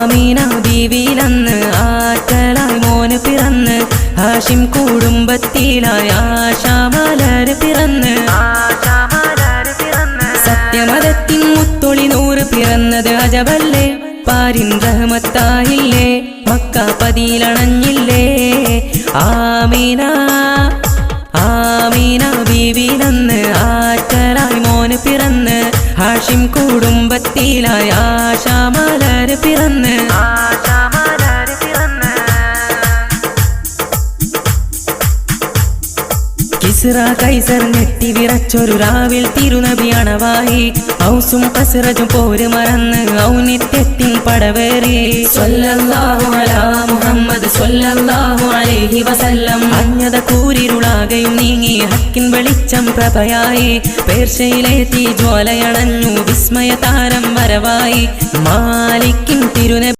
ആമീന ബീവിയിലന്ന് ആറ്റലായി മോന് പിറന്ന് ഹാഷിം കുടുംബത്തിലായി ആശാമലര് പിറന്ന് സത്യമതത്തിൻ മുത്തൊളി നൂറ് പിറന്നത് അജബല്ലേ പാരിൻ റഹ്മത്തായില്ലേ മക്ക പതിയിലണഞ്ഞില്ലേ ആമീന ആമീന ബീവിയിലന്ന് ആറ്റലായി മോന് പിറന്ന് ഹാഷിം കുടുംബത്തിലായി ആശാമലര് പിറന്ന് കിസ്റ കൈസർ ഞെട്ടി വിറച്ചൊരു രാവിൽ തിരുനബി അണവായി ഔസും കസ്റജും പോര് മറന്ന് ഔന്നിത്യത്തിൻ പടവേറി സ്വല്ലല്ലാഹു അലാ മുഹമ്മദ് സ്വല്ലല്ലാഹു അലൈഹി വസല്ലം അജ്ഞത കൂരിരുളാകെയും നീങ്ങി ഹക്കിൻ വെളിച്ചം പ്രഭയായി പേർഷ്യയിലെ തീജ്വാലയണഞ്ഞു വിസ്മയ താരം വരവായി മാലിക്കിൻ തിരുനബി